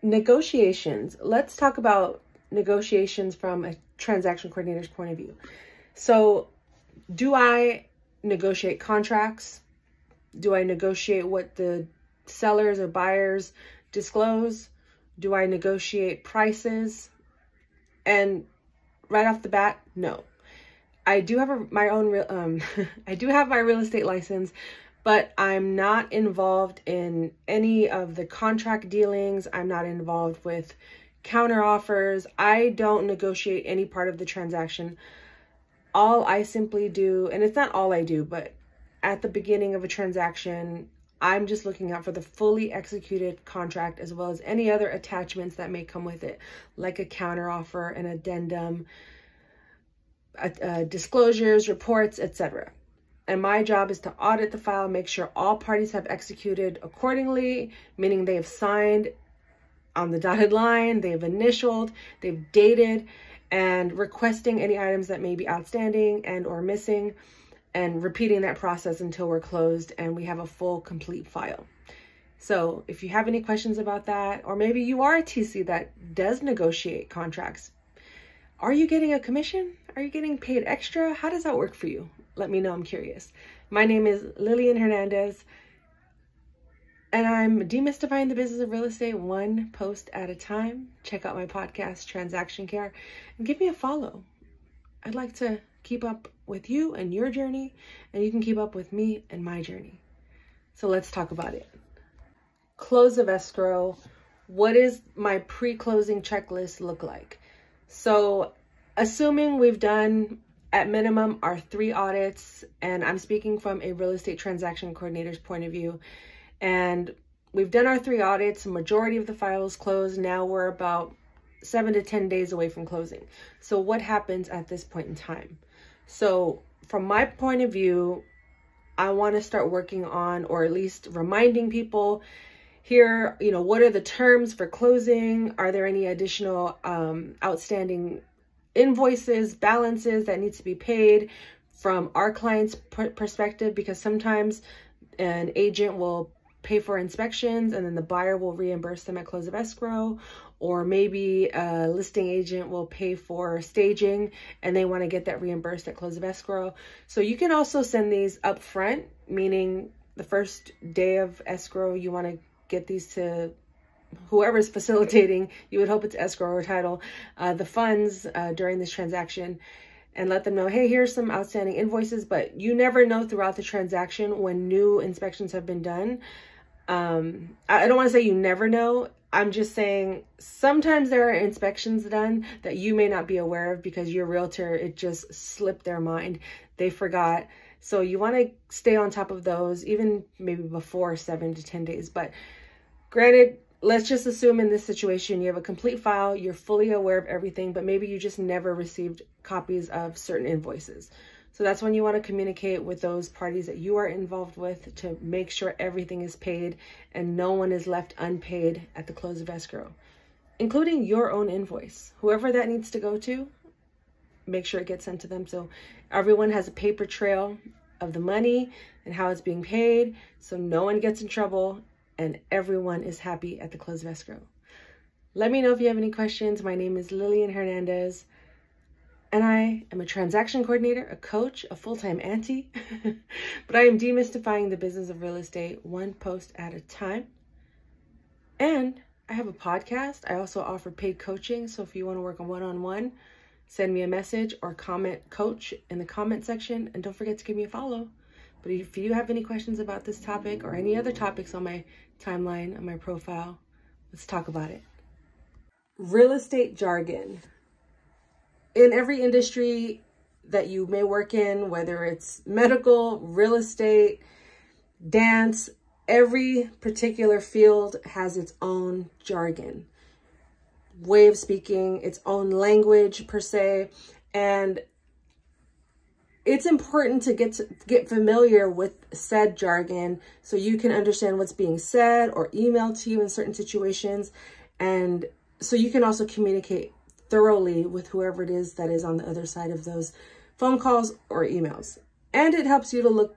Negotiations. Let's talk about negotiations from a transaction coordinator's point of view. So do I negotiate contracts? Do I negotiate what the sellers or buyers disclose? Do I negotiate prices? And right off the bat, no. I do have my own I do have my real estate license, but I'm not involved in any of the contract dealings. I'm not involved with counter offers. I don't negotiate any part of the transaction. All I simply do, and it's not all I do, but at the beginning of a transaction, I'm just looking out for the fully executed contract as well as any other attachments that may come with it, like a counteroffer, an addendum, disclosures, reports, etc. And my job is to audit the file, make sure all parties have executed accordingly, meaning they have signed on the dotted line, they've initialed, they've dated, and requesting any items that may be outstanding and or missing, and repeating that process until we're closed and we have a full, complete file. So if you have any questions about that, or maybe you are a TC that does negotiate contracts, are you getting a commission? Are you getting paid extra? How does that work for you? Let me know, I'm curious. My name is Lillian Hernandez, and I'm demystifying the business of real estate one post at a time. Check out my podcast, Transaction Care, and give me a follow. I'd like to keep up with you and your journey, and you can keep up with me and my journey. So let's talk about it. Close of escrow. What does my pre-closing checklist look like? So assuming we've done at minimum our 3 audits, and I'm speaking from a real estate transaction coordinator's point of view, and we've done our 3 audits, the majority of the files closed. Now we're about 7 to 10 days away from closing. So what happens at this point in time? So from my point of view, I want to start working on, or at least reminding people here, you know, what are the terms for closing? Are there any additional outstanding invoices, balances that needs to be paid from our client's perspective? Because sometimes an agent will pay for inspections and then the buyer will reimburse them at close of escrow, or maybe a listing agent will pay for staging and they want to get that reimbursed at close of escrow. So you can also send these up front, meaning the first day of escrow, you want to get these to whoever's facilitating. You would hope it's escrow or title, the funds during this transaction, and let them know, hey, here's some outstanding invoices. But you never know throughout the transaction when new inspections have been done. I don't want to say you never know. I'm just saying sometimes there are inspections done that you may not be aware of because your realtor, it just slipped their mind. They forgot. So you want to stay on top of those, even maybe before 7 to 10 days. But granted, let's just assume in this situation, you have a complete file, you're fully aware of everything, but maybe you just never received copies of certain invoices. So that's when you want to communicate with those parties that you are involved with to make sure everything is paid and no one is left unpaid at the close of escrow, including your own invoice. Whoever that needs to go to, make sure it gets sent to them. So everyone has a paper trail of the money and how it's being paid, so no one gets in trouble and everyone is happy at the close of escrow. Let me know if you have any questions. My name is Lillian Hernandez, and I am a transaction coordinator, a coach, a full-time auntie, but I am demystifying the business of real estate one post at a time. And I have a podcast. I also offer paid coaching. So if you want to work on one-on-one, send me a message or comment coach in the comment section, and don't forget to give me a follow. But if you have any questions about this topic or any other topics on my timeline, on my profile, let's talk about it. Real estate jargon. In every industry that you may work in, whether it's medical, real estate, dance, every particular field has its own jargon, way of speaking, its own language per se. And it's important to get familiar with said jargon so you can understand what's being said or emailed to you in certain situations. And so you can also communicate thoroughly with whoever it is that is on the other side of those phone calls or emails. And it helps you to look,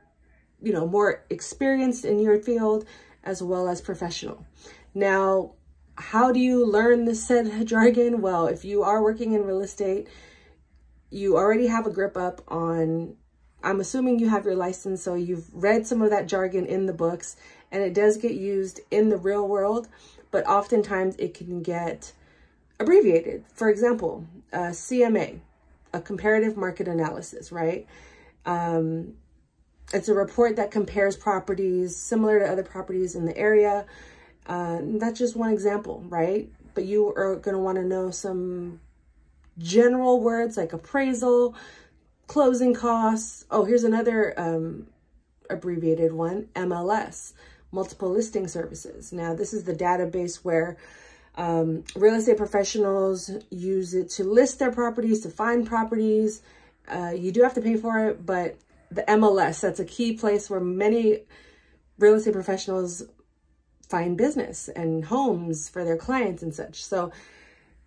you know, more experienced in your field as well as professional. Now, How do you learn this said jargon? Well, if you are working in real estate, you already have a grip up on, I'm assuming you have your license, so you've read some of that jargon in the books, and it does get used in the real world, but oftentimes it can get abbreviated. For example, CMA, a comparative market analysis, right? It's a report that compares properties similar to other properties in the area. That's just one example, right? But you are going to want to know some general words like appraisal, closing costs. Oh, here's another abbreviated one, MLS, multiple listing services. Now, this is the database where real estate professionals use it to list their properties, to find properties. You do have to pay for it, but the MLS, that's a key place where many real estate professionals find business and homes for their clients and such. So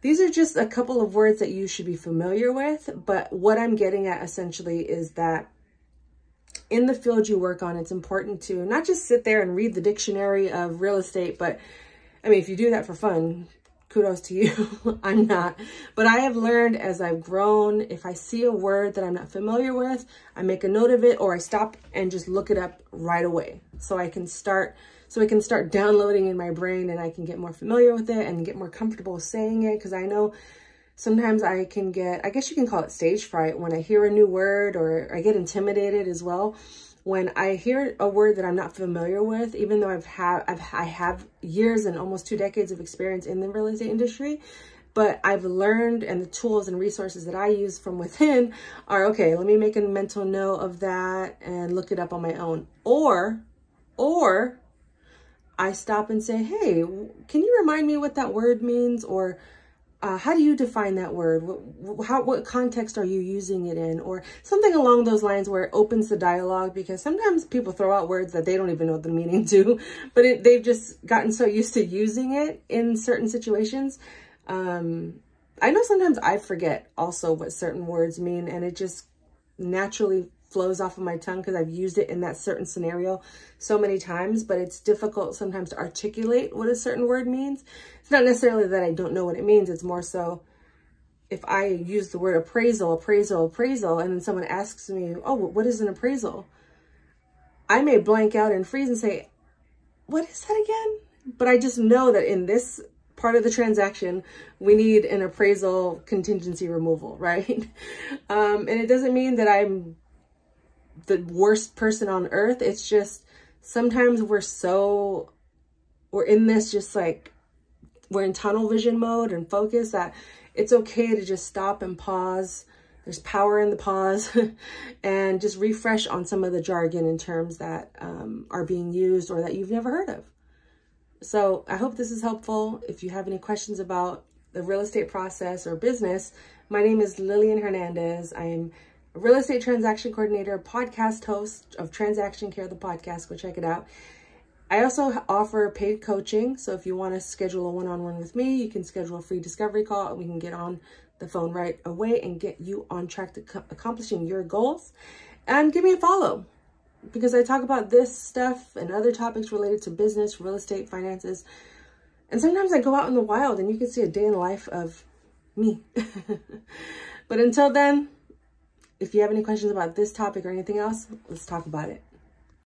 these are just a couple of words that you should be familiar with. But what I'm getting at essentially is that in the field you work on, it's important to not just sit there and read the dictionary of real estate, but I mean, if you do that for fun, kudos to you. I'm not. But I have learned as I've grown, if I see a word that I'm not familiar with, I make a note of it, or I stop and just look it up right away. So I can start downloading in my brain, and I can get more familiar with it and get more comfortable saying it. Because I know sometimes I can get, I guess you can call it stage fright, when I hear a new word, or I get intimidated as well when I hear a word that I'm not familiar with, even though I have years and almost 2 decades of experience in the real estate industry. But I've learned, and the tools and resources that I use from within are, okay, let me make a mental note of that and look it up on my own. Or I stop and say, hey, can you remind me what that word means? Or how do you define that word? What context are you using it in? Or something along those lines where it opens the dialogue, because sometimes people throw out words that they don't even know the meaning to, but they've just gotten so used to using it in certain situations. I know sometimes I forget also what certain words mean, and it just naturally flows off of my tongue because I've used it in that certain scenario so many times, but it's difficult sometimes to articulate what a certain word means. It's not necessarily that I don't know what it means. It's more so if I use the word appraisal, and then someone asks me, oh, what is an appraisal? I may blank out and freeze and say, what is that again? But I just know that in this part of the transaction, we need an appraisal contingency removal, right? And it doesn't mean that I'm the worst person on earth. It's just sometimes we're in this, just like we're in tunnel vision mode and focus, that it's okay to just stop and pause. There's power in the pause and just refresh on some of the jargon and terms that are being used or that you've never heard of. So I hope this is helpful. If you have any questions about the real estate process or business, my name is Lillian Hernandez. I am a real estate transaction coordinator, podcast host of Transaction Care, the podcast. Go check it out. I also offer paid coaching. So if you want to schedule a one-on-one with me, you can schedule a free discovery call, and we can get on the phone right away and get you on track to accomplishing your goals. And give me a follow, because I talk about this stuff and other topics related to business, real estate, finances. And sometimes I go out in the wild and you can see a day in the life of me. But until then, if you have any questions about this topic or anything else, let's talk about it.